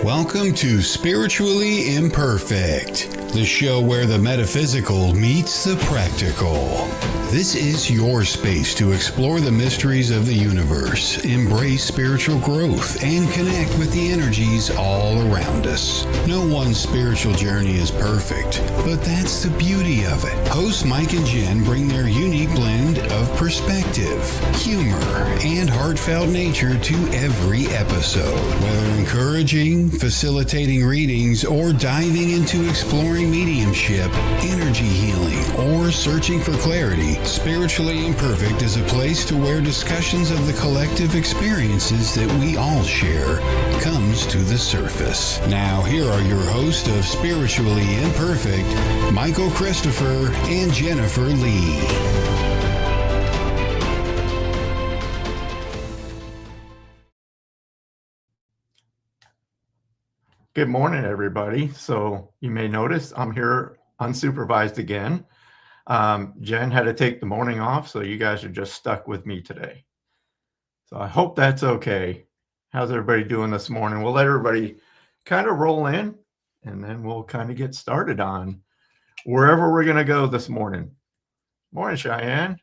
Welcome to Spiritually Imperfect, the show where the metaphysical meets the practical. This is your space to explore the mysteries of the universe, embrace spiritual growth, and connect with the energies all around us. No one spiritual journey is perfect, but that's the beauty of it. Hosts Mike and Jen bring their unique blend of perspective, humor, and heartfelt nature to every episode. Whether encouraging, facilitating readings, or diving into exploring mediumship, energy healing, or searching for clarity, Spiritually Imperfect is a place to where discussions of the collective experiences that we all share comes to the surface. Now, here are your hosts of Spiritually Imperfect, Michael Christopher and Jennifer Lee. Good morning, everybody. So you may notice I'm here unsupervised again. Jen had to take the morning off, so you guys are just stuck with me today. So I hope that's okay. How's everybody doing this morning? We'll let everybody kind of roll in, and then we'll kind of get started on wherever we're going to go this morning. Morning, Cheyenne.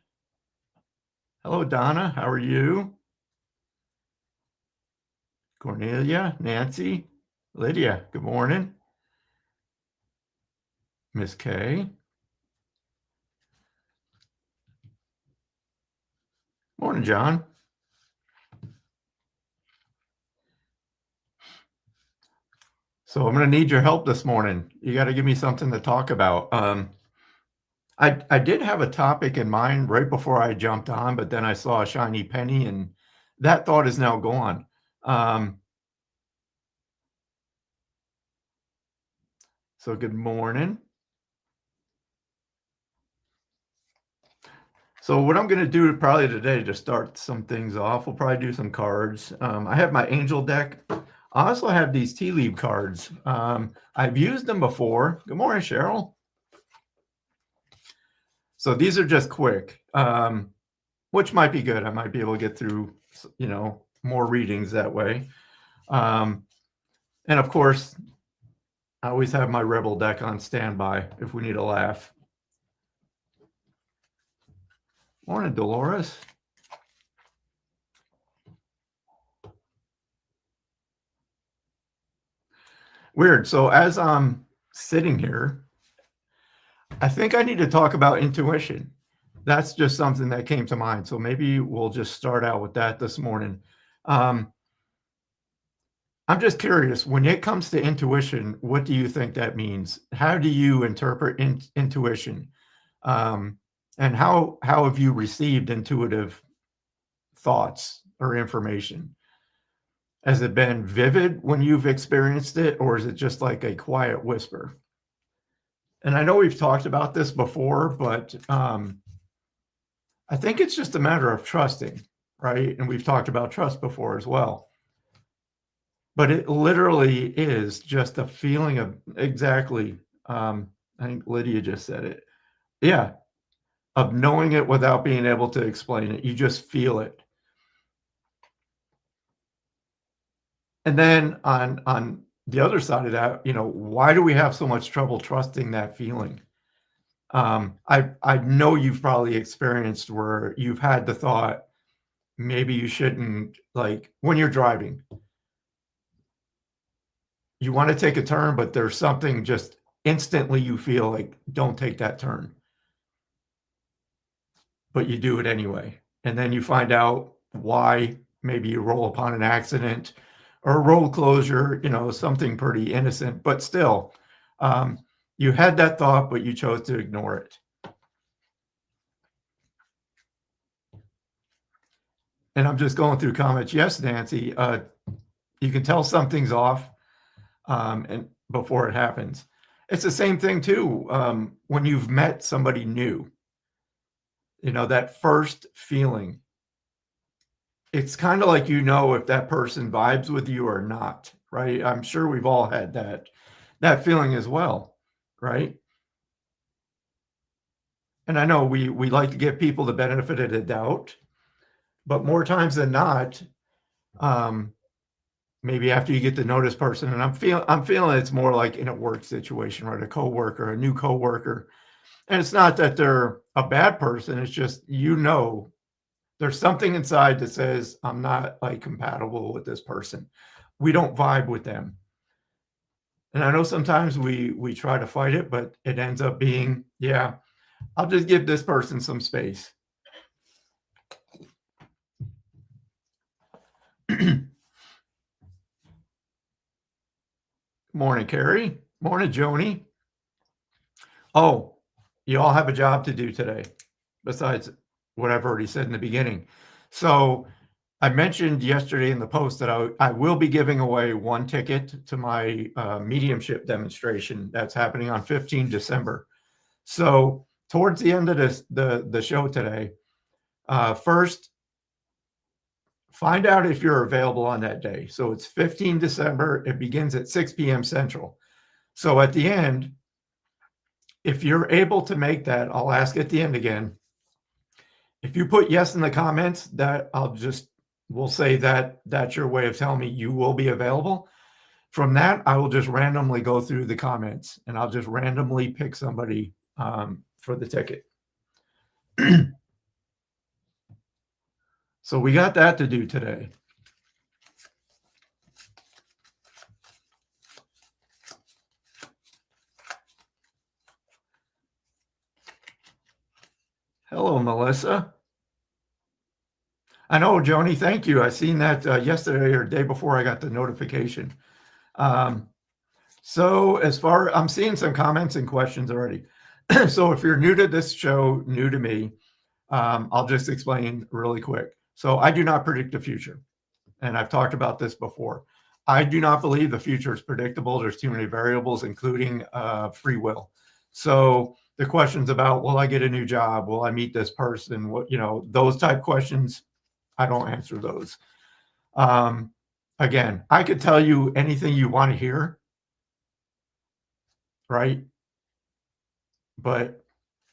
Hello, Donna. How are you? Cornelia, Nancy, Lydia, good morning. Miss Kay. Morning, John. So I'm going to need your help this morning. You got to give me something to talk about. I did have a topic in mind right before I jumped on, but then I saw a shiny penny, and that thought is now gone. So good morning. So what I'm going to do probably today to start some things off, we'll probably do some cards. I have my angel deck. I also have these tea leaf cards. I've used them before. Good morning, Cheryl. So these are just quick, which might be good. I might be able to get through, more readings that way. And of course, I always have my Rebel deck on standby if we need a laugh. Morning, Dolores. Weird. So as I'm sitting here, I think I need to talk about intuition. That's just something that came to mind. So maybe we'll just start out with that this morning. I'm just curious, when it comes to intuition, what do you think that means? How do you interpret intuition? And how have you received intuitive thoughts or information? Has it been vivid when you've experienced it, or is it just like a quiet whisper? And I know we've talked about this before, but I think it's just a matter of trusting, right? And we've talked about trust before as well. But it literally is just a feeling of exactly, I think Lydia just said it. Yeah, of knowing it without being able to explain it. You just feel it. And then on the other side of that, why do we have so much trouble trusting that feeling? I know you've probably experienced where you've had the thought, maybe you shouldn't, like when you're driving, you want to take a turn, but there's something just instantly you feel like, don't take that turn. But you do it anyway. And then you find out why. Maybe you roll upon an accident or a road closure, something pretty innocent, but still, you had that thought, but you chose to ignore it. And I'm just going through comments. Yes, Nancy, you can tell something's off and before it happens. It's the same thing too when you've met somebody new. That first feeling. It's kind of like if that person vibes with you or not, right? I'm sure we've all had that feeling as well, right? And I know we like to give people the benefit of the doubt, but more times than not, maybe after you get to know this person, and I'm feeling it's more like in a work situation, right? A coworker, a new coworker. And it's not that they're a bad person, it's just, there's something inside that says, I'm not like compatible with this person. We don't vibe with them. And I know sometimes we try to fight it, but it ends up being, yeah, I'll just give this person some space. Morning, Carrie. Morning, Joni. Oh, you all have a job to do today, besides what I've already said in the beginning. So I mentioned yesterday in the post that I will be giving away one ticket to my mediumship demonstration that's happening on 15 December. So towards the end of the show today, first, find out if you're available on that day. So it's 15 December. It begins at 6 p.m. Central. So at the end, if you're able to make that, I'll ask at the end again. If you put yes in the comments, that we'll say that that's your way of telling me you will be available. From that, I will just randomly go through the comments and I'll just randomly pick somebody for the ticket. So we got that to do today. Hello, Melissa. I know, Joni, thank you. I seen that yesterday or the day before I got the notification. So I'm seeing some comments and questions already. So if you're new to this show, new to me, I'll just explain really quick. So I do not predict the future. And I've talked about this before. I do not believe the future is predictable. There's too many variables, including free will. So the questions about, will I get a new job? Will I meet this person? Those type questions, I don't answer those. Again, I could tell you anything you want to hear, right? But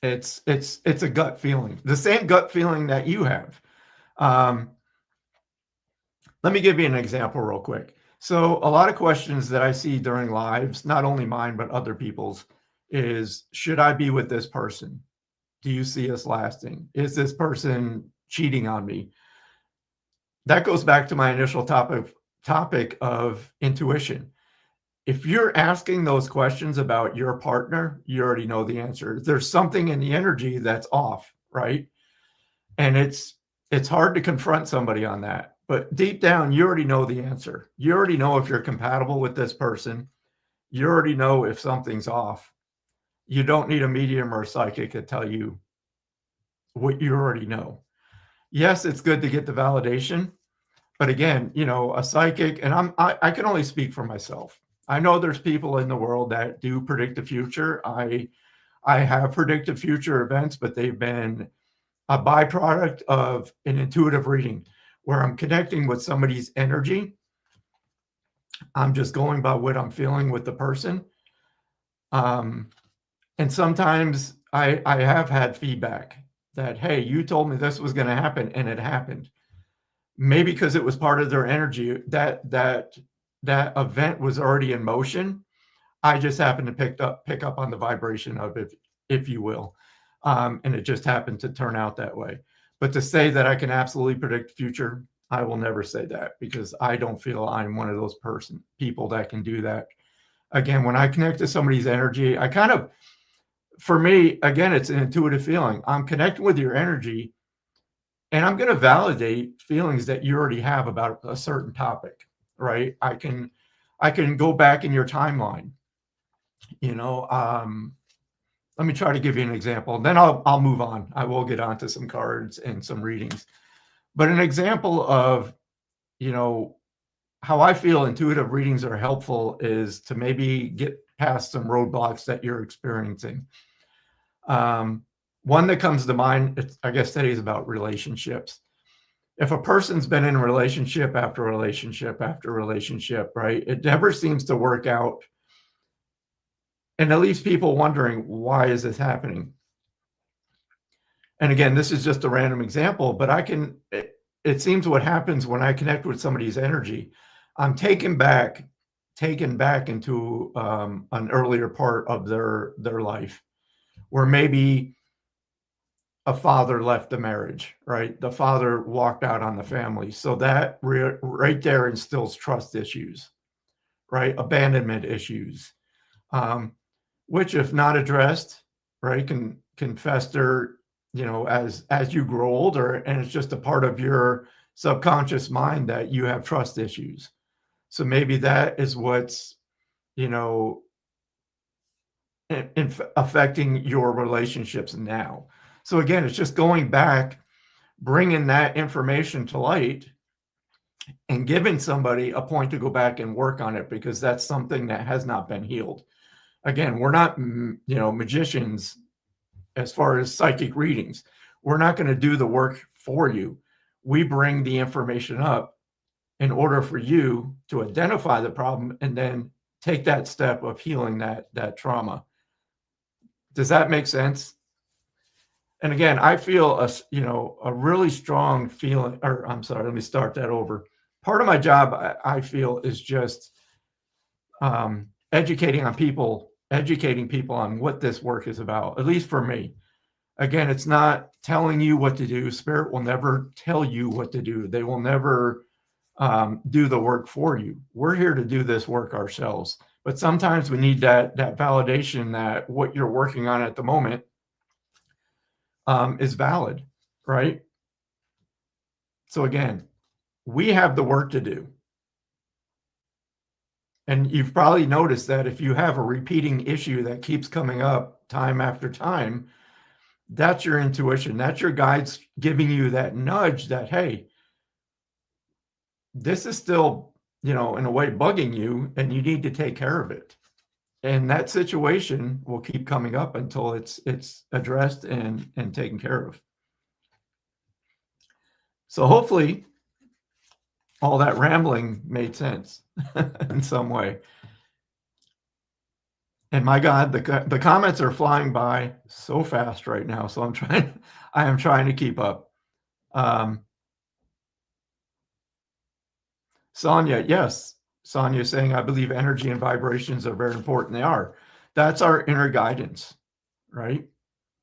it's a gut feeling, the same gut feeling that you have. Let me give you an example real quick. So a lot of questions that I see during lives, not only mine, but other people's, is, should I be with this person? Do you see us lasting? Is this person cheating on me? That goes back to my initial topic of intuition. If you're asking those questions about your partner, you already know the answer. There's something in the energy that's off, right? And it's hard to confront somebody on that. But deep down, you already know the answer. You already know if you're compatible with this person. You already know if something's off. You don't need a medium or a psychic to tell you what you already know. Yes, it's good to get the validation. But again, a psychic, and I can only speak for myself. I know there's people in the world that do predict the future. I have predicted future events, but they've been a byproduct of an intuitive reading where I'm connecting with somebody's energy. I'm just going by what I'm feeling with the person. And sometimes I have had feedback that, hey, you told me this was going to happen, and it happened. Maybe because it was part of their energy, that event was already in motion. I just happened to pick up on the vibration of it, if you will. And it just happened to turn out that way. But to say that I can absolutely predict the future, I will never say that, because I don't feel I'm one of those people that can do that. Again, when I connect to somebody's energy, for me, again, it's an intuitive feeling. I'm connecting with your energy, and I'm going to validate feelings that you already have about a certain topic, right? I can go back in your timeline. Let me try to give you an example. Then I'll move on. I will get onto some cards and some readings. But an example of, how I feel intuitive readings are helpful is to maybe get past some roadblocks that you're experiencing. One that comes to mind, I guess today is about relationships. If a person's been in relationship after relationship after relationship, right, it never seems to work out. And it leaves people wondering, why is this happening? And again, this is just a random example, but it seems what happens when I connect with somebody's energy, I'm taken back into an earlier part of their life where maybe a father left the marriage, right? The father walked out on the family. So that right there instills trust issues, right? Abandonment issues, um, which, if not addressed, right, can fester, as you grow older, and it's just a part of your subconscious mind that you have trust issues. So maybe that is what's, you know, affecting your relationships now. So again, it's just going back, bringing that information to light, and giving somebody a point to go back and work on it, because that's something that has not been healed. Again, we're not, magicians as far as psychic readings. We're not going to do the work for you. We bring the information up in order for you to identify the problem and then take that step of healing that trauma. Does that make sense? And again, I feel a really strong feeling, or I'm sorry, let me start that over. Part of my job, I feel, is just educating people on what this work is about, at least for me. Again, it's not telling you what to do. Spirit will never tell you what to do. They will never do the work for you. We're here to do this work ourselves. But sometimes we need that validation that what you're working on at the moment is valid, right? So again, we have the work to do. And you've probably noticed that if you have a repeating issue that keeps coming up time after time, that's your intuition. That's your guides giving you that nudge that, hey, this is still, in a way bugging you, and you need to take care of it. And that situation will keep coming up until it's addressed and taken care of. So hopefully all that rambling made sense in some way. And my God, the comments are flying by so fast right now. So I am trying to keep up. Sonia, yes. Sonia saying, I believe energy and vibrations are very important. They are. That's our inner guidance, right?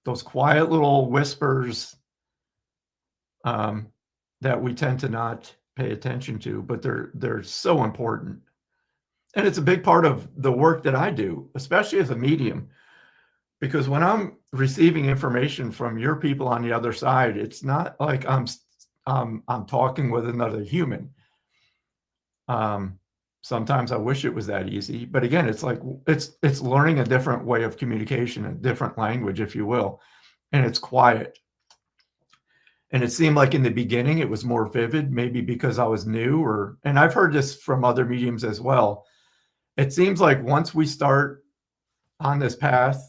Those quiet little whispers that we tend to not pay attention to, but they're so important. And it's a big part of the work that I do, especially as a medium, because when I'm receiving information from your people on the other side, it's not like I'm talking with another human. Sometimes I wish it was that easy, but again, it's like it's learning a different way of communication, a different language, if you will, and it's quiet. And it seemed like in the beginning it was more vivid, maybe because I was new, and I've heard this from other mediums as well. It seems like once we start on this path,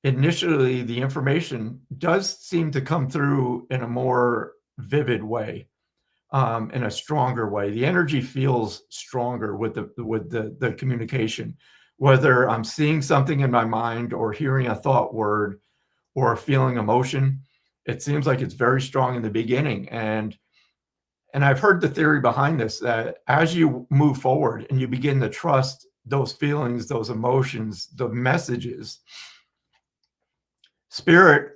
initially the information does seem to come through in a more vivid way, in a stronger way. The energy feels stronger with the communication, whether I'm seeing something in my mind or hearing a thought word or feeling emotion. It seems like it's very strong in the beginning. And I've heard the theory behind this, that as you move forward and you begin to trust those feelings, those emotions, the messages, spirit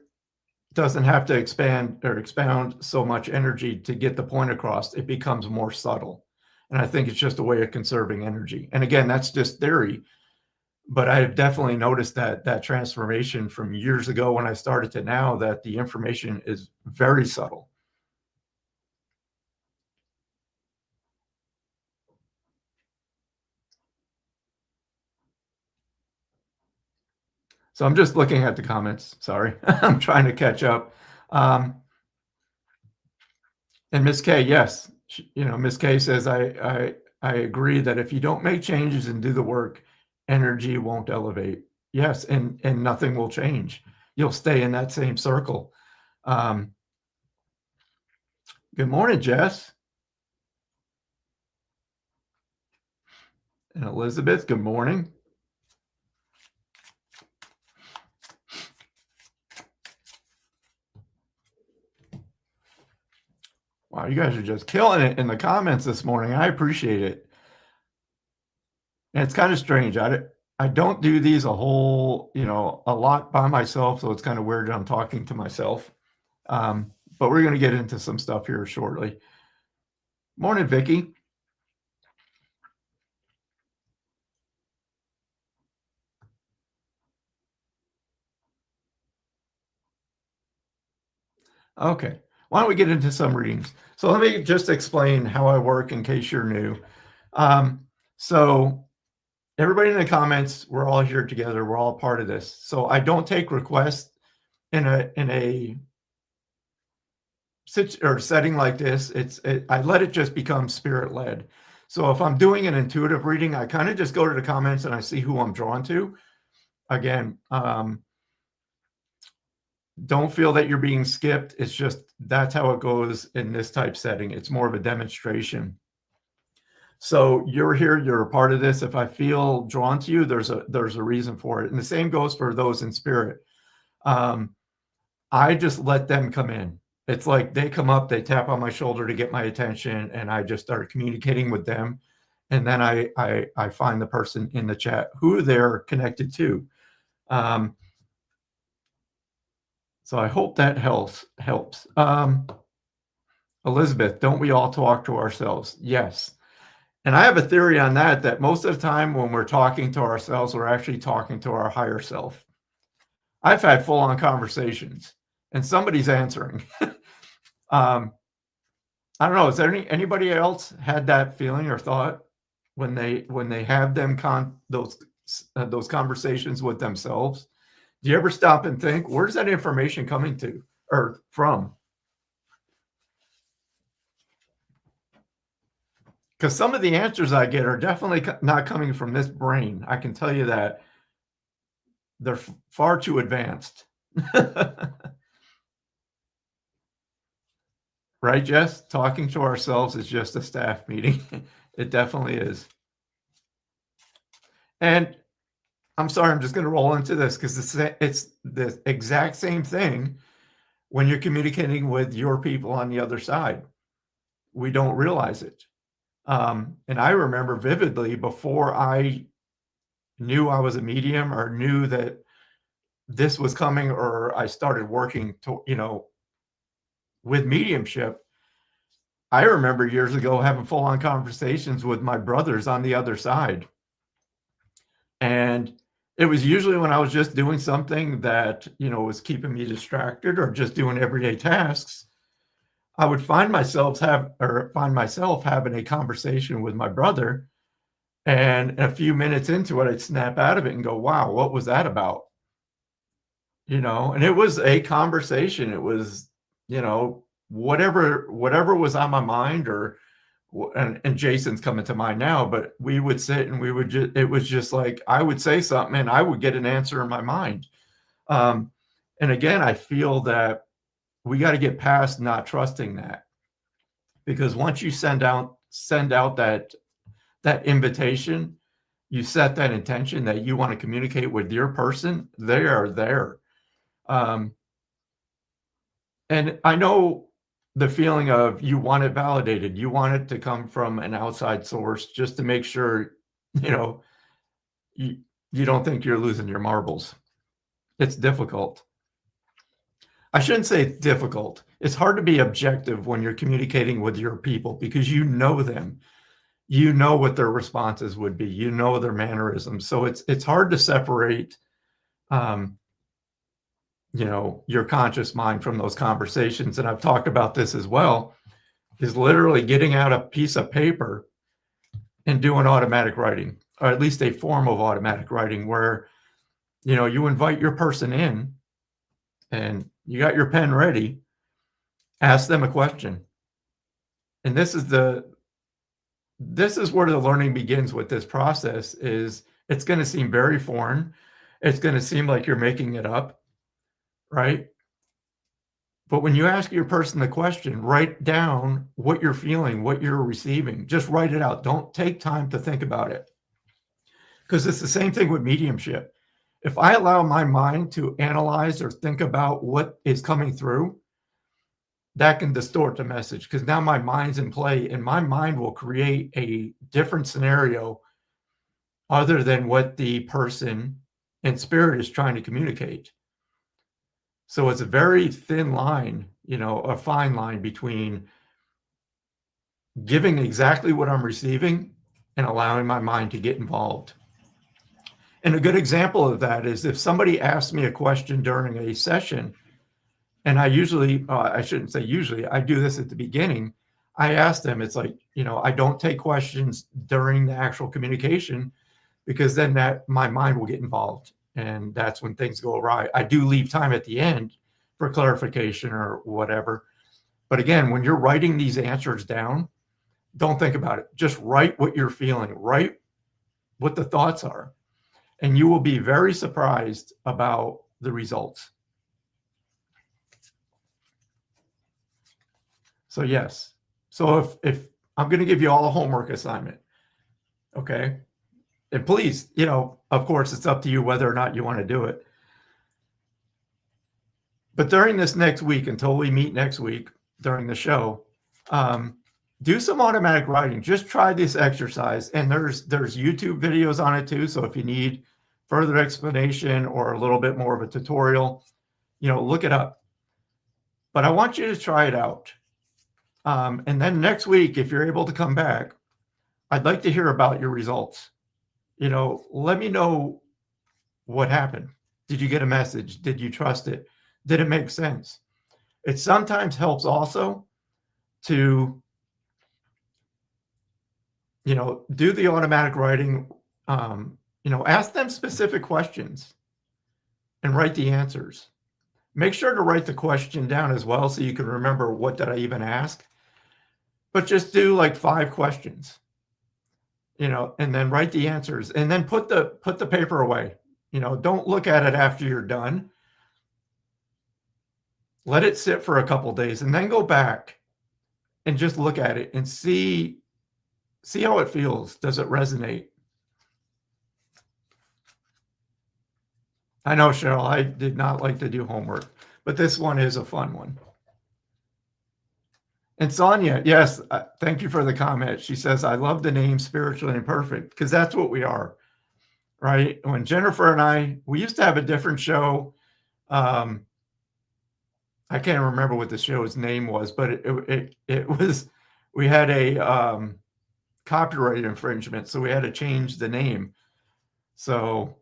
doesn't have to expand or expound so much energy to get the point across. It becomes more subtle. And I think it's just a way of conserving energy. And again, that's just theory, but I've definitely noticed that transformation from years ago when I started to now, that the information is very subtle. So I'm just looking at the comments. Sorry, I'm trying to catch up. And Miss K, yes, Miss K says, I agree that if you don't make changes and do the work, energy won't elevate. Yes, and nothing will change. You'll stay in that same circle. Good morning, Jess and Elizabeth. Good morning. Wow, you guys are just killing it in the comments this morning. I appreciate it. And it's kind of strange. I don't do these a whole, a lot by myself, so it's kind of weird that I'm talking to myself. But we're going to get into some stuff here shortly. Morning, Vicky. Okay. Why don't we get into some readings? So let me just explain how I work in case you're new. So everybody in the comments, we're all here together. We're all part of this. So I don't take requests in a setting like this. I let it just become spirit led. So if I'm doing an intuitive reading, I kind of just go to the comments and I see who I'm drawn to. Again, don't feel that you're being skipped. It's just that's how it goes in this type setting. It's more of a demonstration. So you're here, you're a part of this. If I feel drawn to you, there's a reason for it. And the same goes for those in spirit. I just let them come in. It's like they come up, they tap on my shoulder to get my attention, and I just start communicating with them. And then I find the person in the chat who they're connected to. So I hope that helps. Elizabeth, don't we all talk to ourselves? Yes. And I have a theory on that most of the time when we're talking to ourselves, we're actually talking to our higher self. I've had full-on conversations and somebody's answering. I don't know. Is there anybody else had that feeling or thought when they have those conversations with themselves? Do you ever stop and think, where's that information coming to or from? Because some of the answers I get are definitely not coming from this brain. I can tell you that. They're far too advanced. Right, Jess? Talking to ourselves is just a staff meeting. It definitely is. And I'm sorry, I'm just going to roll into this because it's the exact same thing when you're communicating with your people on the other side. We don't realize it. And I remember vividly before I knew I was a medium or knew that this was coming or I started working with mediumship. I remember years ago having full-on conversations with my brothers on the other side. And it was usually when I was just doing something that, was keeping me distracted or just doing everyday tasks. I would find myself having a conversation with my brother. And a few minutes into it, I'd snap out of it and go, wow, what was that about? And it was a conversation. It was, whatever was on my mind and Jason's coming to mind now, but we would sit and it was just like, I would say something and I would get an answer in my mind. And again, I feel that we got to get past not trusting that, because once you send out that invitation, you set that intention that you want to communicate with your person, they are there. And I know the feeling of you want it validated. You want it to come from an outside source just to make sure, you don't think you're losing your marbles. It's difficult. I shouldn't say it's difficult. It's hard to be objective when you're communicating with your people because you know them. You know what their responses would be. You know their mannerisms. So it's hard to separate your conscious mind from those conversations. And I've talked about this as well, is literally getting out a piece of paper and doing automatic writing, or at least a form of automatic writing where, you invite your person in and you got your pen ready, ask them a question. And this is where the learning begins with this process. Is it's going to seem very foreign. It's going to seem like you're making it up, right? But when you ask your person the question, write down what you're feeling, what you're receiving. Just write it out. Don't take time to think about it. Because it's the same thing with mediumship. If I allow my mind to analyze or think about what is coming through, that can distort the message because now my mind's in play and my mind will create a different scenario other than what the person in spirit is trying to communicate. So it's a very thin line, a fine line between giving exactly what I'm receiving and allowing my mind to get involved. And a good example of that is if somebody asks me a question during a session, and I usually, I shouldn't say usually, I do this at the beginning. I ask them, it's like, I don't take questions during the actual communication because then my mind will get involved. And that's when things go awry. I do leave time at the end for clarification or whatever. But again, when you're writing these answers down, don't think about it. Just write what you're feeling, write what the thoughts are, and you will be very surprised about the results. So yes. So if I'm going to give you all a homework assignment, okay? And please, of course, it's up to you whether or not you want to do it. But during this next week, until we meet next week during the show, do some automatic writing. Just try this exercise. And there's YouTube videos on it too. So if you need further explanation or a little bit more of a tutorial, look it up. But I want you to try it out. And then next week, if you're able to come back, I'd like to hear about your results. Let me know what happened. Did you get a message? Did you trust it? Did it make sense? It sometimes helps also to, do the automatic writing, ask them specific questions and write the answers. Make sure to write the question down as well so you can remember what did I even ask. But just do like 5 questions, and then write the answers and then put the paper away. Don't look at it after you're done. Let it sit for a couple days and then go back and just look at it and see how it feels. Does it resonate? I know, Cheryl, I did not like to do homework, but this one is a fun one. And Sonia, yes, thank you for the comment. She says, I love the name Spiritually Imperfect because that's what we are, right? When Jennifer and we used to have a different show. I can't remember what the show's name was, but it was, we had a copyright infringement, so we had to change the name. So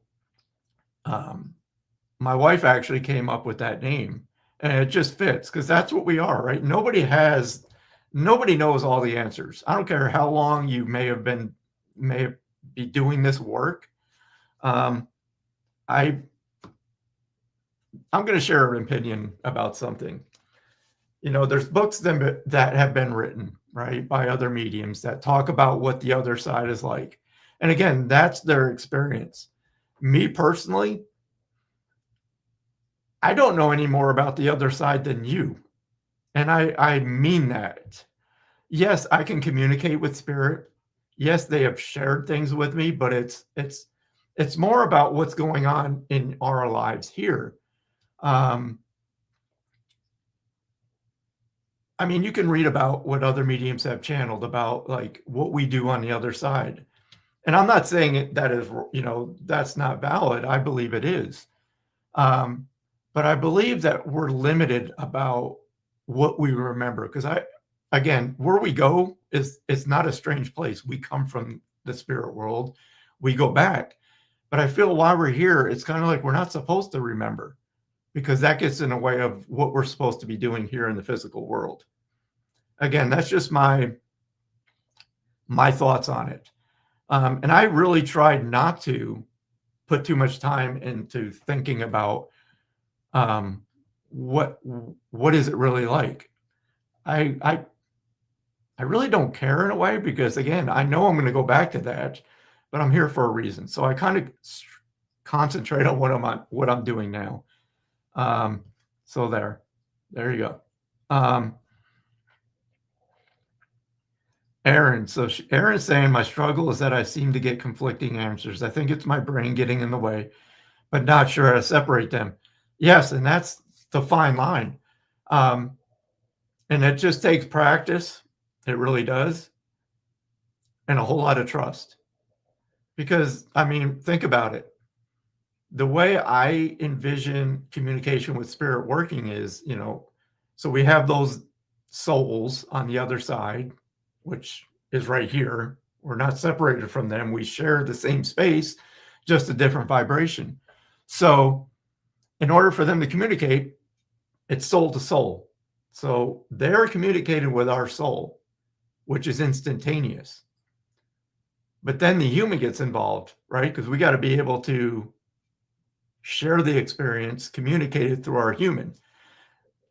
my wife actually came up with that name, and it just fits because that's what we are, right? Nobody knows all the answers. I don't care how long you may be doing this work. I'm going to share an opinion about something. There's books that have been written, right, by other mediums that talk about what the other side is like. And again, that's their experience. Me personally, I don't know any more about the other side than you. And I mean that. Yes, I can communicate with spirit. Yes, they have shared things with me, but it's more about what's going on in our lives here. I mean, you can read about what other mediums have channeled about like what we do on the other side. And I'm not saying that is, that's not valid. I believe it is. But I believe that we're limited about what we remember. Because again, where we go it's not a strange place. We come from the spirit world. We go back. But I feel while we're here, it's kind of like we're not supposed to remember because that gets in the way of what we're supposed to be doing here in the physical world. Again, that's just my thoughts on it. And I really tried not to put too much time into thinking about what is it really like. I really don't care in a way because again, I know I'm going to go back to that, but I'm here for a reason. So I kind of concentrate on what I'm doing now. So there you go. Aaron, Aaron's saying my struggle is that I seem to get conflicting answers. I think it's my brain getting in the way, but not sure how to separate them. Yes, and that's the fine line. And it just takes practice. It really does. And a whole lot of trust. Because, I mean, think about it. The way I envision communication with spirit working is, so we have those souls on the other side, which is right here. We're not separated from them. We share the same space, just a different vibration. So, in order for them to communicate, it's soul to soul. So, they're communicating with our soul, which is instantaneous. But then the human gets involved, right? Because we got to be able to share the experience, communicate it through our human.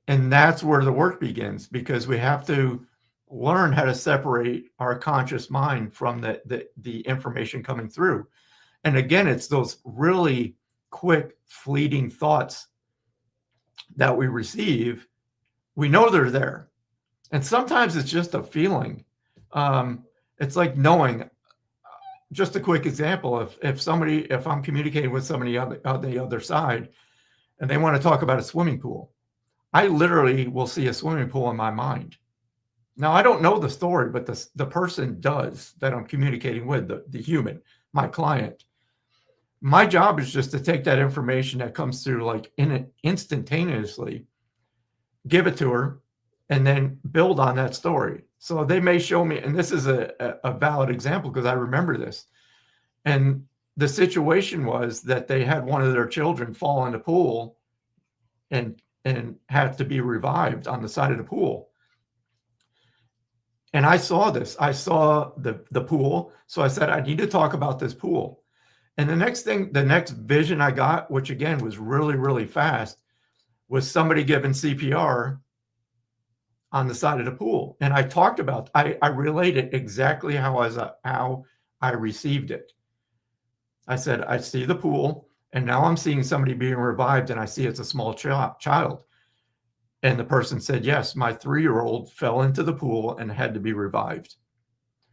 And that's where the work begins, because we have to learn how to separate our conscious mind from the information coming through. And again, it's those really quick, fleeting thoughts that we receive. We know they're there. And sometimes it's just a feeling. It's like knowing. Just a quick example, if I'm communicating with somebody on the other side and they want to talk about a swimming pool, I literally will see a swimming pool in my mind. Now, I don't know the story, but the person does that I'm communicating with, the human, my client. My job is just to take that information that comes through like instantaneously, give it to her, and then build on that story. So they may show me, and this is a valid example because I remember this. And the situation was that they had one of their children fall in the pool and had to be revived on the side of the pool. And I saw this. I saw the pool. So I said, I need to talk about this pool. And the next vision I got, which again was really, really fast, was somebody giving CPR on the side of the pool. And I talked about, I related exactly how I received it. I said, I see the pool, and now I'm seeing somebody being revived, and I see it's a small child. And the person said, yes, my 3-year-old fell into the pool and had to be revived.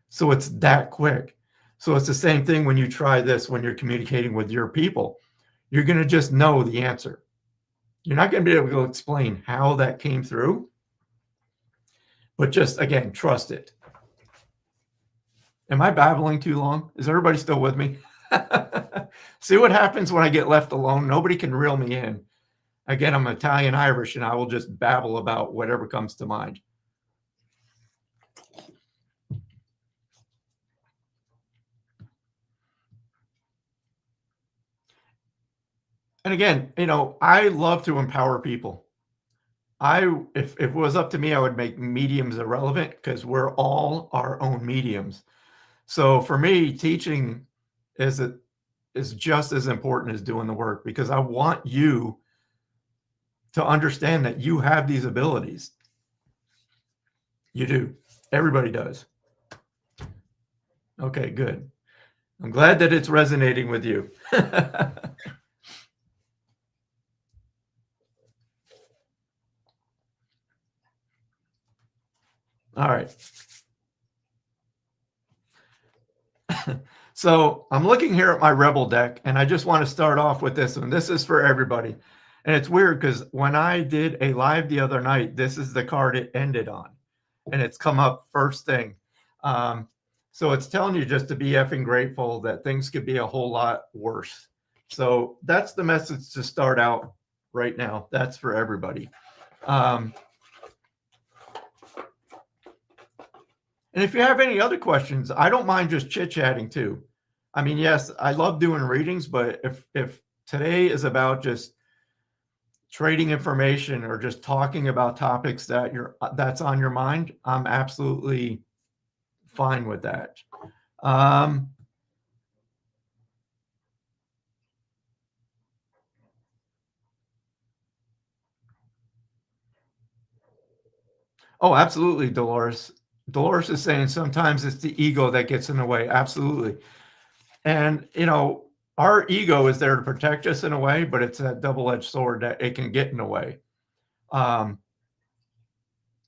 So it's that quick. So it's the same thing when you try this, when you're communicating with your people. You're going to just know the answer. You're not going to be able to explain how that came through, but just, again, trust it. Am I babbling too long? Is everybody still with me? See what happens when I get left alone? Nobody can reel me in. Again, I'm Italian Irish, and I will just babble about whatever comes to mind. And again, I love to empower people. If it was up to me, I would make mediums irrelevant because we're all our own mediums. So for me, teaching is just as important as doing the work, because I want you to understand that you have these abilities. You do. Everybody does. Okay, good. I'm glad that it's resonating with you. All right. So I'm looking here at my Rebel deck, and I just want to start off with this one. This is for everybody. And it's weird because when I did a live the other night, this is the card it ended on. And it's come up first thing. So it's telling you just to be effing grateful that things could be a whole lot worse. So that's the message to start out right now. That's for everybody. And if you have any other questions, I don't mind just chit-chatting too. I mean, yes, I love doing readings, but if today is about just trading information or just talking about topics that's on your mind, I'm absolutely fine with that. Oh, absolutely, Dolores. Dolores is saying sometimes it's the ego that gets in the way. Absolutely. And, our ego is there to protect us in a way, but it's that double-edged sword that it can get in the way.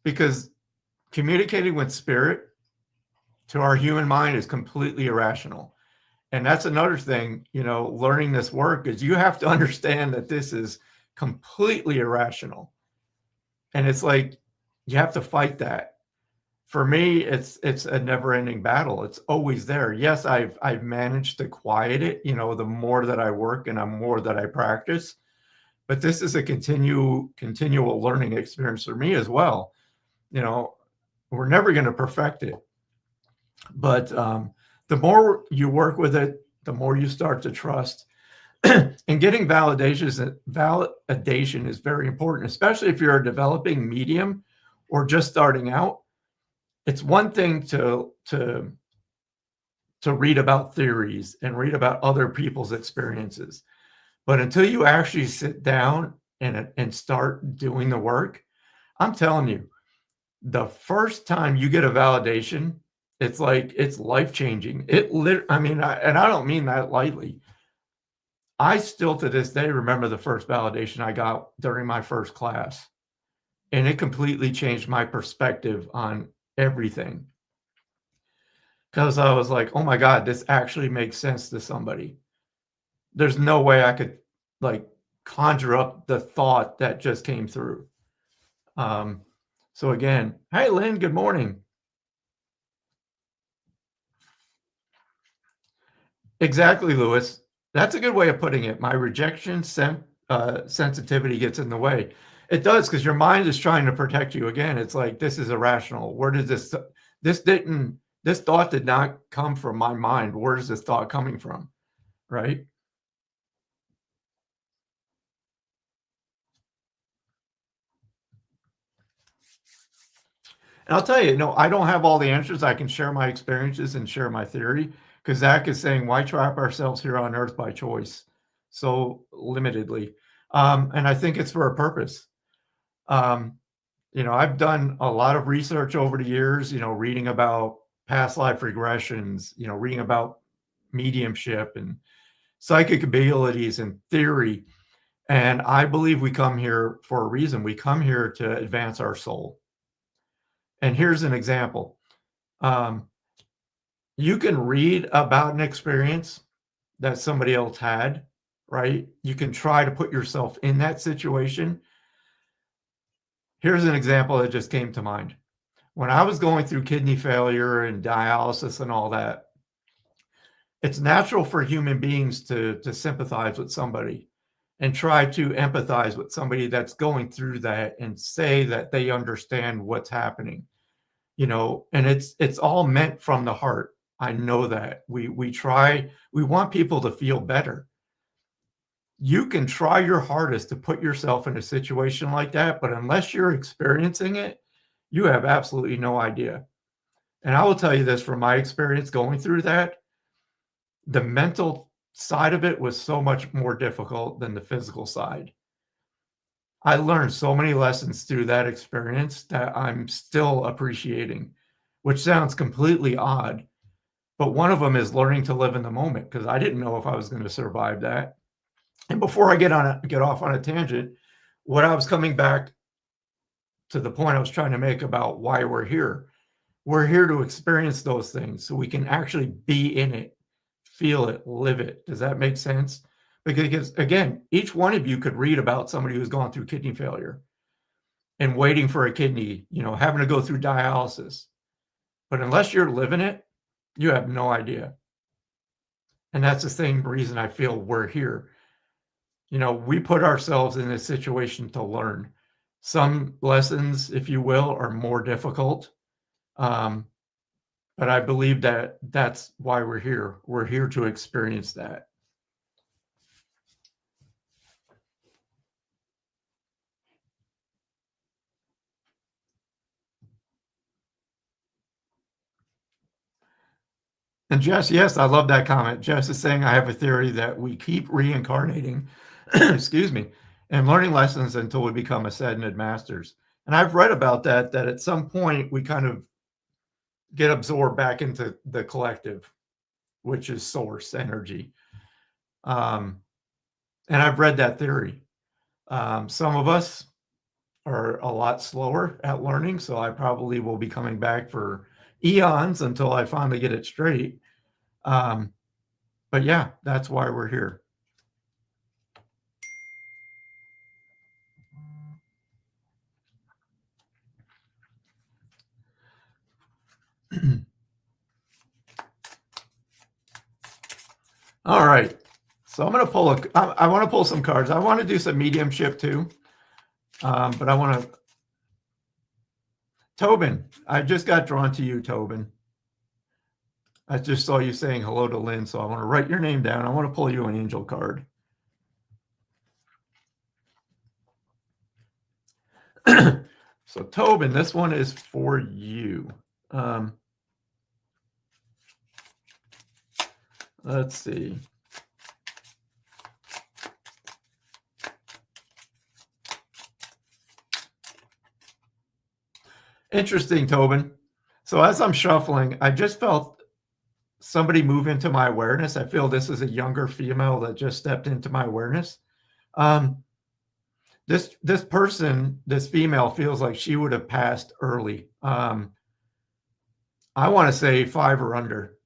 Because communicating with spirit to our human mind is completely irrational. And that's another thing, learning this work is you have to understand that this is completely irrational. And it's like, You have to fight that. For me, it's a never-ending battle. It's always there. Yes, I've managed to quiet it, the more that I work and the more that I practice, but this is a continual learning experience for me as well. You know, we're never going to perfect it, but the more you work with it, the more you start to trust. And getting validation is very important, especially if you're a developing medium or just starting out. It's one thing to read about theories and read about other people's experiences, but until you actually sit down and start doing the work, I'm telling you, the first time you get a validation, it's like it's life changing. I mean, and I don't mean that lightly. I still to this day remember the first validation I got during my first class, and it completely changed my perspective on everything. Because I was like, oh my God, this actually makes sense to somebody. There's no way I could like conjure up the thought that just came through. Um, so again, hey Lynn, good morning. Exactly, Lewis. That's a good way of putting it. My sensitivity gets in the way. It does because your mind is trying to protect you. Again, it's like this is irrational. Where did this thought did not come from my mind. Where is this thought coming from? Right? And I'll tell you, no, I don't have all the answers. I can share my experiences and share my theory because Zach is saying, why trap ourselves here on earth by choice so limitedly? And I think it's for a purpose. Um, I've done a lot of research over the years, reading about past life regressions, reading about mediumship and psychic abilities and theory. And I believe we come here for a reason. We come here to advance our soul. And here's an example. Um, you can read about an experience that somebody else had, right? You can try to put yourself in that situation. Here's an example that just came to mind. When I was going through kidney failure and dialysis and all that, it's natural for human beings to sympathize with somebody and try to empathize with somebody that's going through that and say that they understand what's happening, and it's all meant from the heart. I know that we want people to feel better. You can try your hardest to put yourself in a situation like that, but unless you're experiencing it, you have absolutely no idea. And I will tell you this from my experience going through that, the mental side of it was so much more difficult than the physical side. I learned so many lessons through that experience that I'm still appreciating, which sounds completely odd, but one of them is learning to live in the moment because I didn't know if I was going to survive that. And before I get off on a tangent, what I was coming back to the point I was trying to make about why we're here. We're here to experience those things so we can actually be in it, feel it, live it. Does that make sense? Because again, each one of you could read about somebody who's gone through kidney failure and waiting for a kidney, having to go through dialysis. But unless you're living it, you have no idea. And that's the same reason I feel we're here. We put ourselves in this situation to learn. Some lessons, if you will, are more difficult. But I believe that that's why we're here. We're here to experience that. And Jess, yes, I love that comment. Jess is saying, I have a theory that we keep reincarnating, excuse me, and learning lessons until we become ascended masters. And I've read about that at some point we kind of get absorbed back into the collective, which is source energy. And I've read that theory. Some of us are a lot slower at learning, so I probably will be coming back for eons until I finally get it straight. But yeah, that's why we're here. All right. So I'm going to pull I want to pull some cards. I want to do some mediumship too. But I want to, Tobin, I just got drawn to you, Tobin. I just saw you saying hello to Lynn, so I want to write your name down. I want to pull you an angel card. So Tobin, this one is for you. Let's see. Interesting, Tobin. So as I'm shuffling, I just felt somebody move into my awareness. I feel this is a younger female that just stepped into my awareness. This person, this female, feels like she would have passed early. I want to say 5 or under.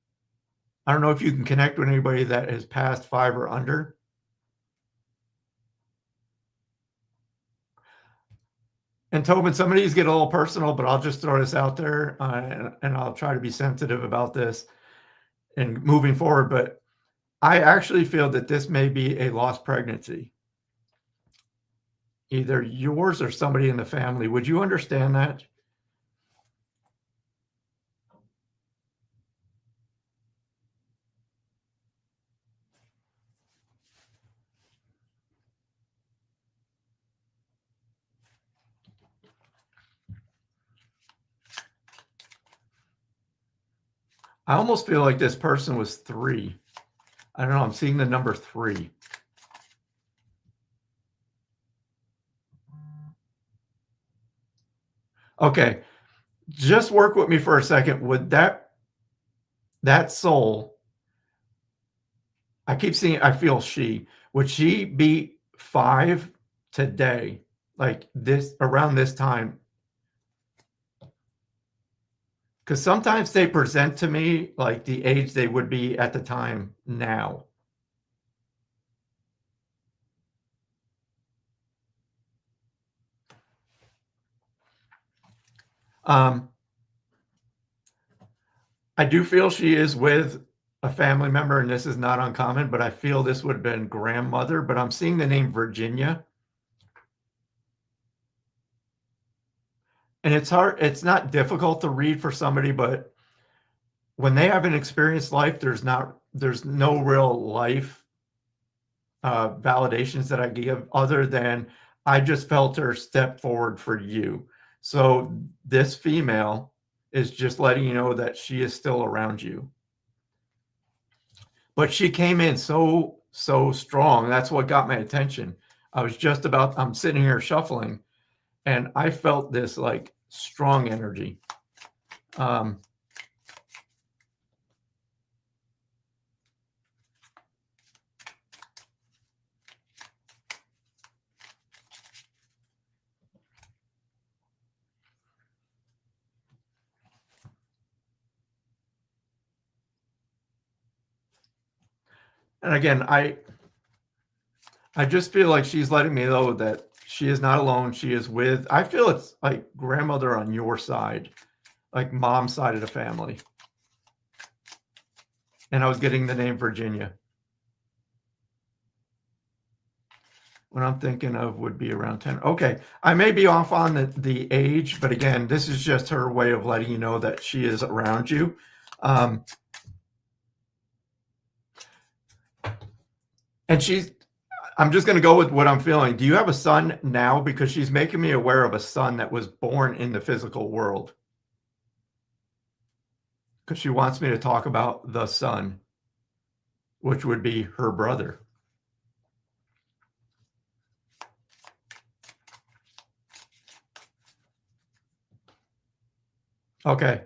I don't know if you can connect with anybody that has passed 5 or under. And Tobin, some of these get a little personal, but I'll just throw this out there, and I'll try to be sensitive about this and moving forward. But I actually feel that this may be a lost pregnancy, either yours or somebody in the family. Would you understand that? I almost feel like this person was 3. I don't know. I'm seeing the number 3. Okay. Just work with me for a second. Would that soul, I keep seeing, I feel would she be 5 today? Like this, around this time? Because sometimes they present to me like the age they would be at the time now. I do feel she is with a family member, and this is not uncommon, but I feel this would have been grandmother, but I'm seeing the name Virginia. And it's hard, it's not difficult to read for somebody, but when they haven't experienced life, there's no real life validations that I give other than I just felt her step forward for you. So this female is just letting you know that she is still around you. But she came in so strong. That's what got my attention. I'm sitting here shuffling, and I felt this like strong energy. And again, I just feel like she's letting me know that she is not alone. She is with, I feel it's like grandmother on your side, like mom's side of the family. And I was getting the name Virginia. What I'm thinking of would be around 10. Okay, I may be off on the age, but again, this is just her way of letting you know that she is around you. And I'm just going to go with what I'm feeling. Do you have a son now? Because she's making me aware of a son that was born in the physical world. Because she wants me to talk about the son, which would be her brother. Okay.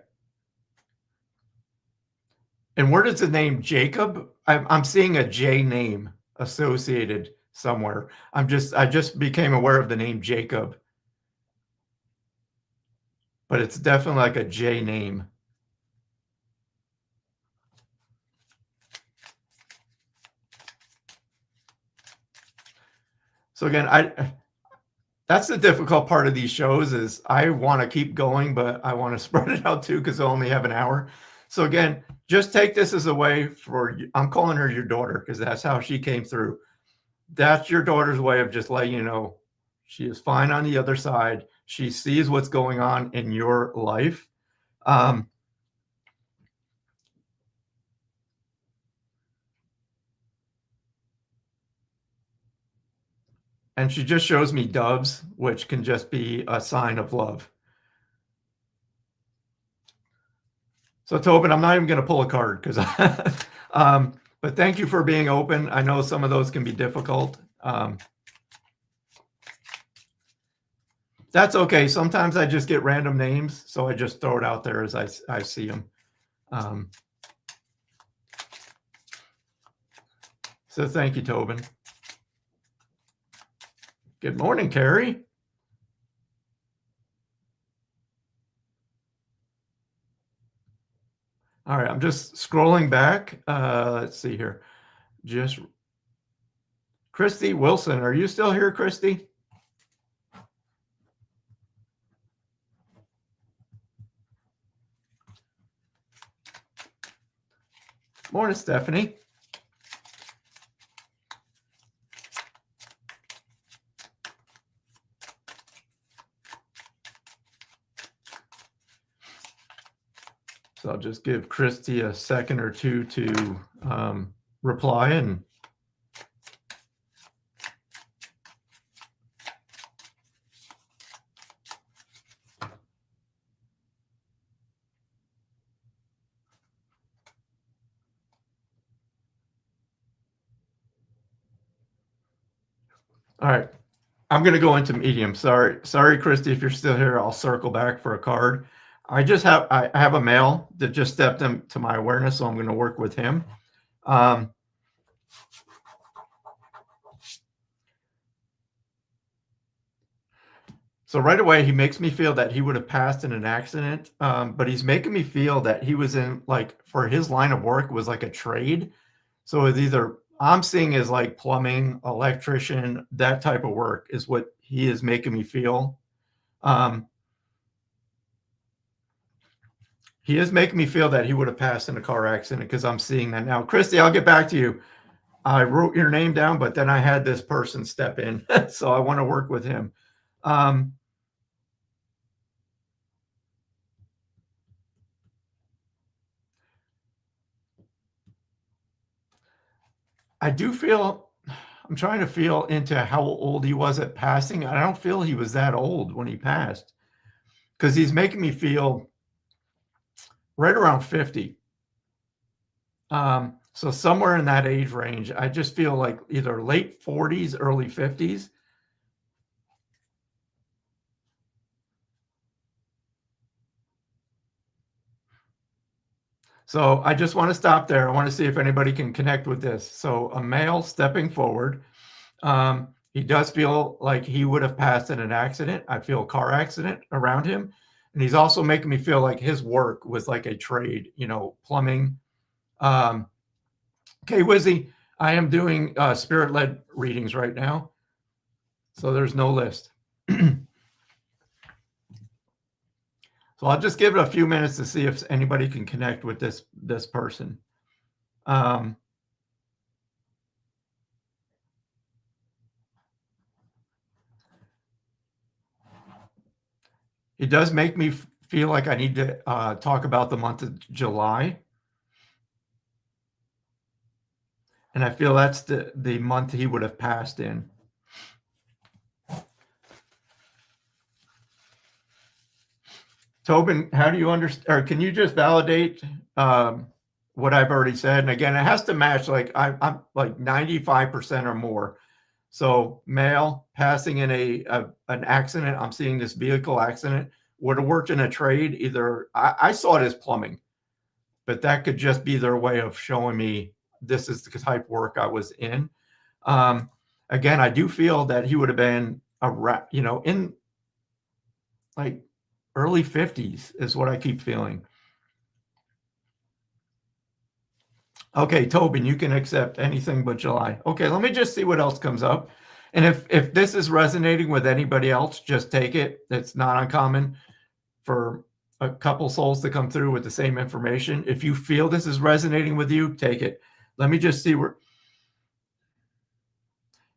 And where does the name Jacob? I'm seeing a J name associated somewhere. I just became aware of the name Jacob, but it's definitely like a J name. So again, That's the difficult part of these shows is I want to keep going, but I want to spread it out too because I only have an hour. So again, just take this as a way for I'm calling her your daughter because that's how she came through. That's your daughter's way of just letting you know she is fine on the other side. She sees what's going on in your life. Um, and she just shows me doves, which can just be a sign of love. So Tobin, I'm not even going to pull a card because, but thank you for being open. I know some of those can be difficult. That's okay. Sometimes I just get random names, so I just throw it out there as I see them. So thank you, Tobin. Good morning, Carrie. All right, I'm just scrolling back. Let's see here. Just Christy Wilson, are you still here, Christy? Morning, Stephanie. So I'll just give Christy a second or two to reply and all right. I'm going to go into medium. Sorry, Christy, if you're still here, I'll circle back for a card. I have a male that just stepped into my awareness, so I'm going to work with him. So right away, he makes me feel that he would have passed in an accident, but he's making me feel that he was in, like, for his line of work was like a trade. So it's either I'm seeing as like plumbing, electrician, that type of work is what he is making me feel. He is making me feel that he would have passed in a car accident because I'm seeing that now. Christy, I'll get back to you. I wrote your name down, but then I had this person step in, so I want to work with him. I do feel I'm trying to feel into how old he was at passing. I don't feel he was that old when he passed because he's making me feel right around 50. So somewhere in that age range, I just feel like either late 40s, early 50s. So I just want to stop there. I want to see if anybody can connect with this. So a male stepping forward. He does feel like he would have passed in an accident. I feel a car accident around him. And he's also making me feel like his work was like a trade, plumbing. Okay, Wizzy, I am doing spirit-led readings right now. So there's no list. So I'll just give it a few minutes to see if anybody can connect with this person. It does make me feel like I need to talk about the month of July. And I feel that's the month he would have passed in. Tobin, how do you understand, or can you just validate what I've already said? And again, it has to match, like I'm like 95% or more. So male passing in an accident, I'm seeing this vehicle accident, would have worked in a trade. Either I saw it as plumbing, but that could just be their way of showing me this is the type of work I was in. Again, I do feel that he would have been in like early 50s is what I keep feeling. Okay, Tobin, you can accept anything but July. Okay, let me just see what else comes up. And if this is resonating with anybody else, just take it. It's not uncommon for a couple souls to come through with the same information. If you feel this is resonating with you, take it. Let me just see where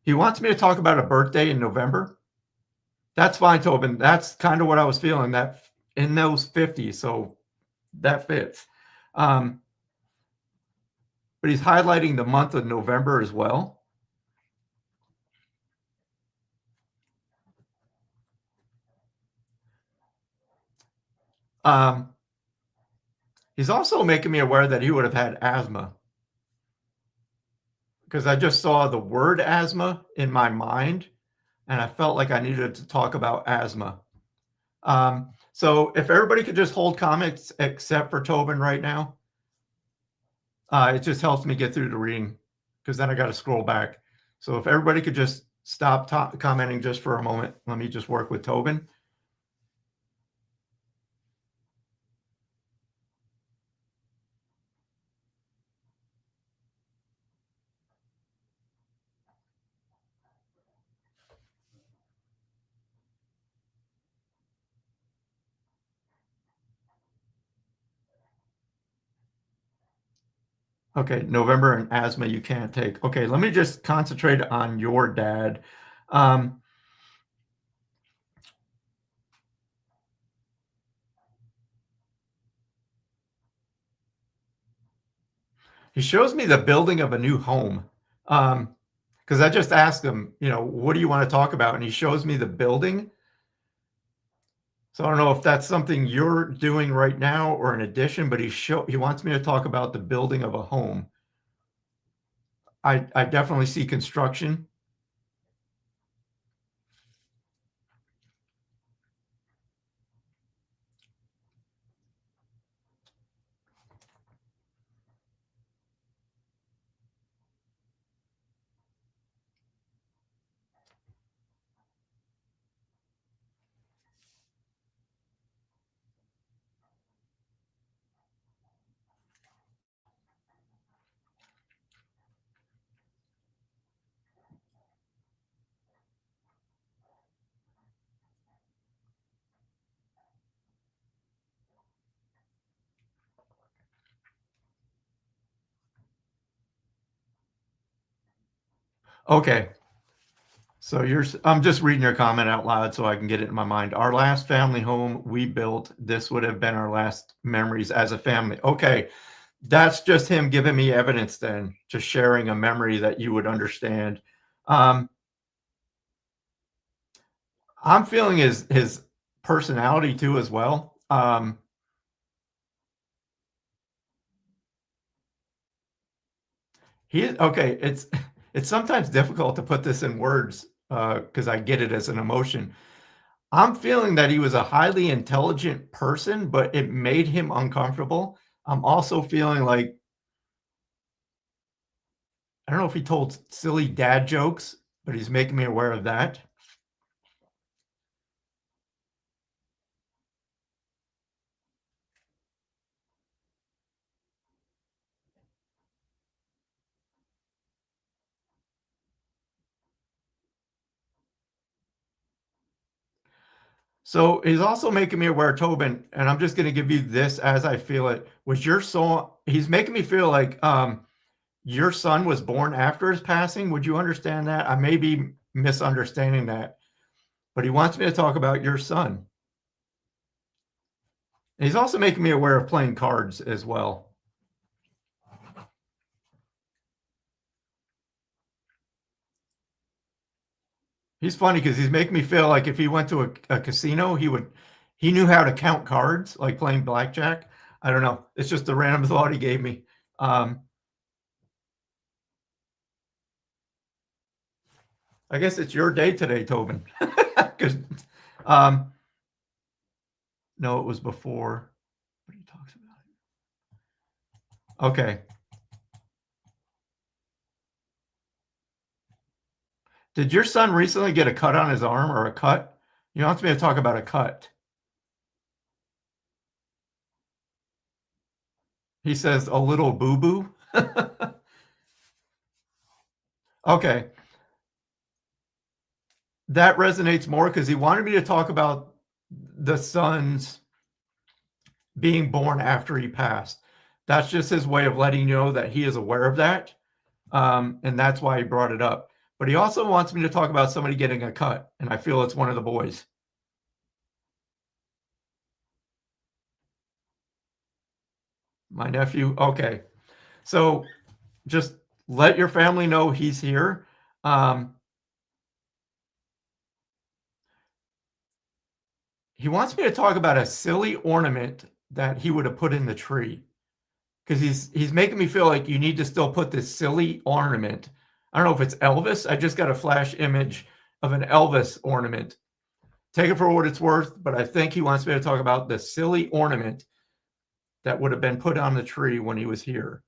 he wants me to talk about a birthday in November. That's fine, Tobin. That's kind of what I was feeling, that in those 50s. So that fits. But he's highlighting the month of November as well. Um, he's also making me aware that he would have had asthma, because I just saw the word asthma in my mind and I felt like I needed to talk about asthma. So if everybody could just hold comments except for Tobin right now, it just helps me get through the reading, because then I got to scroll back. So if everybody could just stop commenting just for a moment, let me just work with Tobin. Okay, November and asthma you can't take. Okay, let me just concentrate on your dad. Um, he shows me the building of a new home. Because I just asked him, what do you want to talk about? And he shows me the building. So I don't know if that's something you're doing right now or an addition, but he wants me to talk about the building of a home. I definitely see construction. Okay. So I'm just reading your comment out loud so I can get it in my mind. Our last family home we built, this would have been our last memories as a family. Okay. That's just him giving me evidence then, just sharing a memory that you would understand. Um, I'm feeling his personality too as well. Okay. It's sometimes difficult to put this in words because I get it as an emotion. I'm feeling that he was a highly intelligent person, but it made him uncomfortable. I'm also feeling like I don't know if he told silly dad jokes, but he's making me aware of that. So he's also making me aware, Tobin, and I'm just going to give you this as I feel it. Was your soul? He's making me feel like your son was born after his passing. Would you understand that? I may be misunderstanding that, but he wants me to talk about your son. And he's also making me aware of playing cards as well. He's funny because he's making me feel like if he went to a casino, he knew how to count cards, like playing blackjack. I don't know. It's just a random thought he gave me. Um, I guess it's your day today, Tobin. Because um, no, it was before. What he talks about. Okay. Did your son recently get a cut on his arm or a cut? You don't have me to talk about a cut. He says a little boo boo. Okay. that resonates more because he wanted me to talk about the sons being born after he passed. That's just his way of letting you know that he is aware of that. And that's why he brought it up. But he also wants me to talk about somebody getting a cut, and I feel it's one of the boys. My nephew. Okay. So just let your family know he's here. He wants me to talk about a silly ornament that he would have put in the tree because he's making me feel like you need to still put this silly ornament. I don't know if it's Elvis. I just got a flash image of an Elvis ornament. Take it for what it's worth, but I think he wants me to talk about the silly ornament that would have been put on the tree when he was here.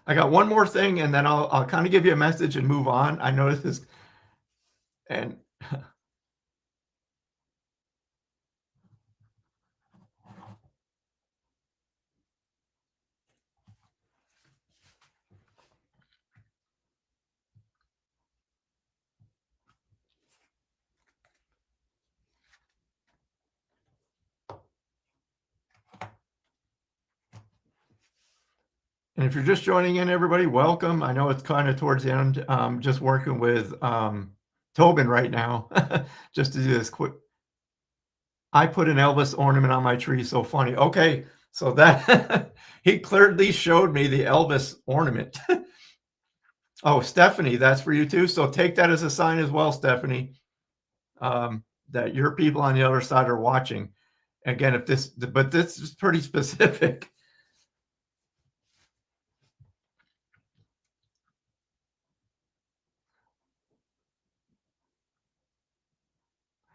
I got one more thing, and then I'll kind of give you a message and move on. I know this is, and if you're just joining in, everybody, welcome. I know it's kind of towards the end. Just working with Tobin right now, just to do this quick. I put an Elvis ornament on my tree. So funny. Okay, so that he clearly showed me the Elvis ornament. Oh, Stephanie, that's for you too. So take that as a sign as well, Stephanie, that your people on the other side are watching. Again, if this, but this is pretty specific.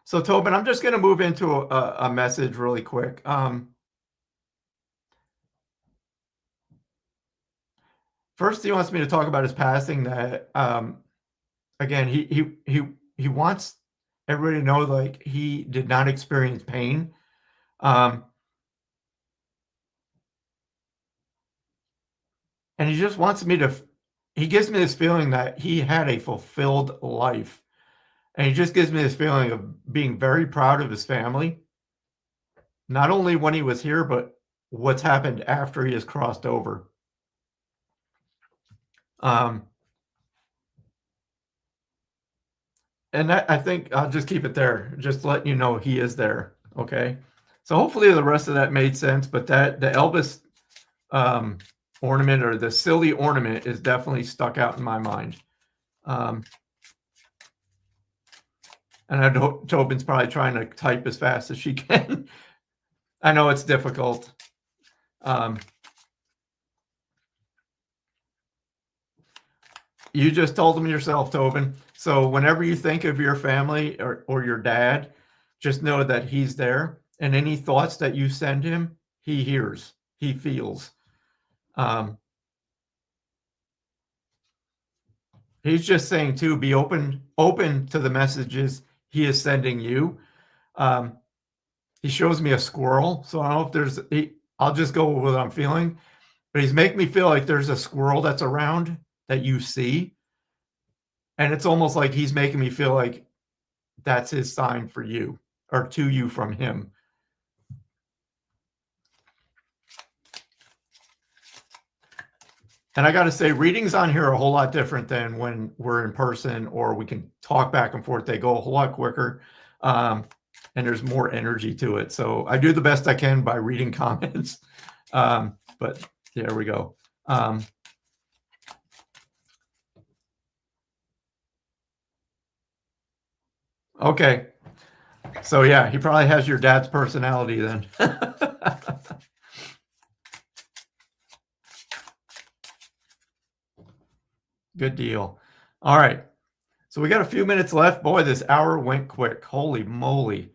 So Tobin, I'm just going to move into a message really quick. First, he wants me to talk about his passing. That again, he wants everybody to know like he did not experience pain. Um, and he just wants me to. He gives me this feeling that he had a fulfilled life, and he just gives me this feeling of being very proud of his family, not only when he was here, but what's happened after he has crossed over. Um, and I think I'll just keep it there, just letting you know he is there. Okay. So hopefully the rest of that made sense, but that the Elvis um, ornament or the silly ornament is definitely stuck out in my mind. And I know Tobin's probably trying to type as fast as she can. I know it's difficult. You just told him yourself, Tobin. So whenever you think of your family or your dad, just know that he's there. And any thoughts that you send him, he hears, he feels. He's just saying too, be open to the messages he is sending you. He shows me a squirrel, so I don't know if there's. I'll just go with what I'm feeling, but he's making me feel like there's a squirrel that's around that you see, and it's almost like he's making me feel like that's his sign for you or to you from him. And I got to say, readings on here are a whole lot different than when we're in person or we can talk back and forth. They go a whole lot quicker, and there's more energy to it. So I do the best I can by reading comments. But there we go. Okay. So yeah, he probably has your dad's personality then. Good deal. All right. So we got a few minutes left. Boy, this hour went quick. Holy moly.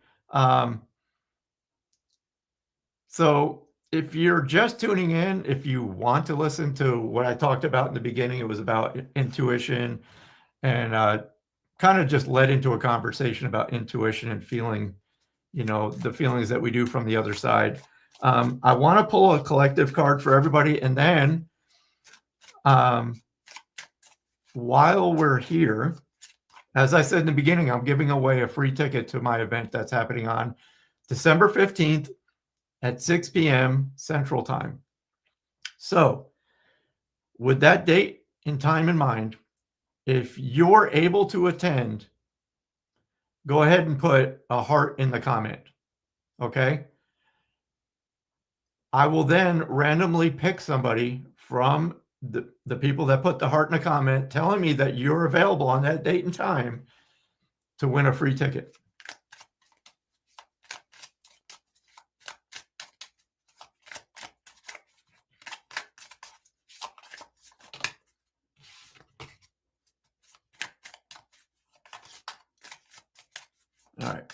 So if you're just tuning in, if you want to listen to what I talked about in the beginning, it was about intuition and kind of just led into a conversation about intuition and feeling, the feelings that we do from the other side. I want to pull a collective card for everybody. And then while we're here, as I said in the beginning, I'm giving away a free ticket to my event that's happening on December 15th at 6 p.m. Central Time. So with that date and time in mind, if you're able to attend, go ahead and put a heart in the comment, okay? I will then randomly pick somebody from the people that put the heart in the comment telling me that you're available on that date and time to win a free ticket. All right.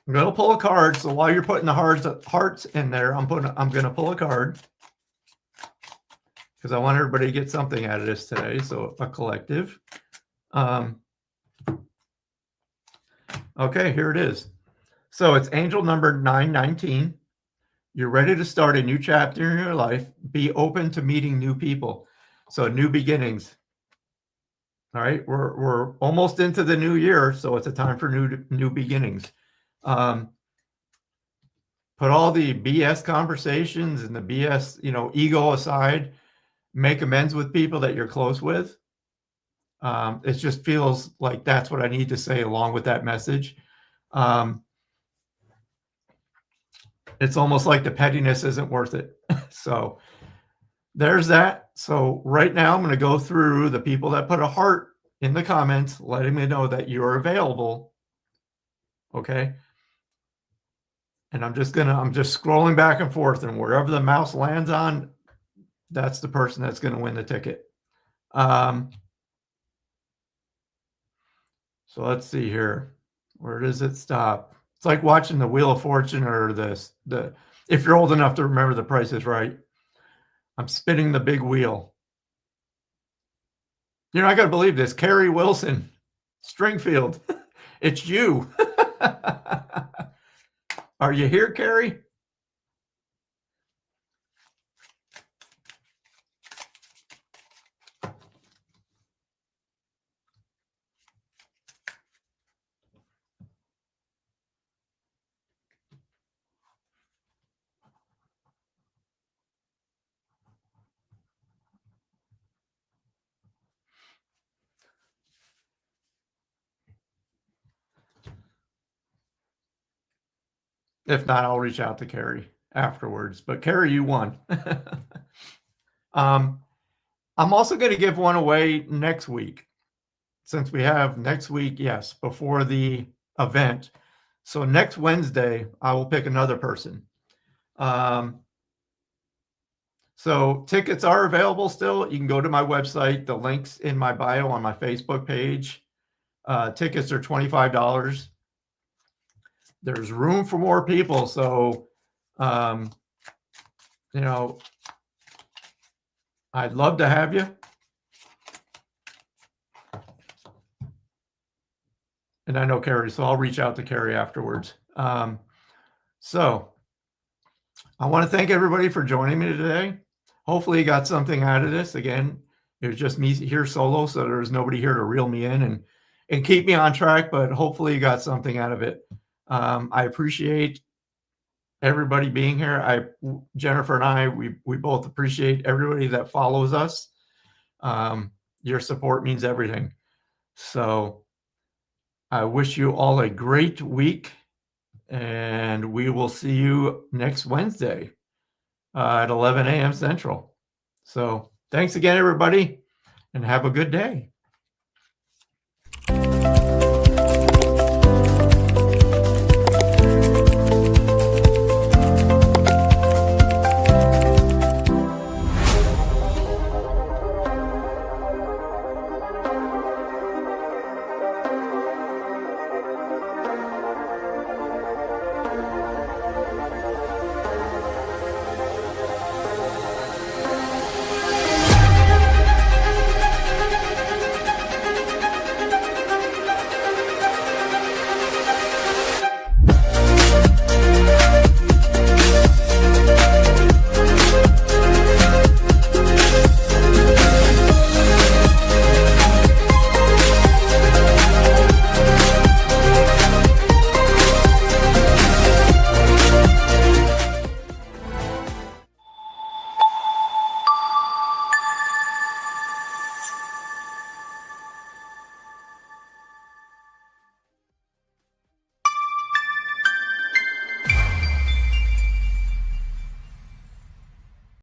I'm going to pull a card. So while you're putting the hearts in there, I'm going to pull a card because I want everybody to get something out of this today. So a collective. Okay, here it is. So it's angel number 919. You're ready to start a new chapter in your life. Be open to meeting new people. So new beginnings. All right, we're almost into the new year, so it's a time for new beginnings. Put all the BS conversations and the BS, ego aside. Make amends with people that you're close with. It just feels like that's what I need to say along with that message. It's almost like the pettiness isn't worth it. So there's that. So right now I'm going to go through the people that put a heart in the comments, letting me know that you're available. Okay. And I'm just scrolling back and forth, and wherever the mouse lands on, that's the person that's going to win the ticket. So let's see here. Where does it stop? It's like watching the Wheel of Fortune or if you're old enough to remember The Price is Right. I'm spinning the big wheel. You're not going to believe this. Carrie Wilson, Stringfield. It's you. Are you here, Carrie? If not, I'll reach out to Carrie afterwards. But Carrie, you won. I'm also going to give one away next week. Since we have next week, yes, before the event. So next Wednesday, I will pick another person. So tickets are available still. You can go to my website. The link's in my bio on my Facebook page. Tickets are $25. There's room for more people. So, I'd love to have you. And I know Carrie, so I'll reach out to Carrie afterwards. So I want to thank everybody for joining me today. Hopefully you got something out of this. Again, it was just me here solo, so there's nobody here to reel me in and keep me on track, but hopefully you got something out of it. I appreciate everybody being here. Jennifer and I, we both appreciate everybody that follows us. Your support means everything. So I wish you all a great week, and we will see you next Wednesday at 11 a.m. Central. So thanks again, everybody, and have a good day.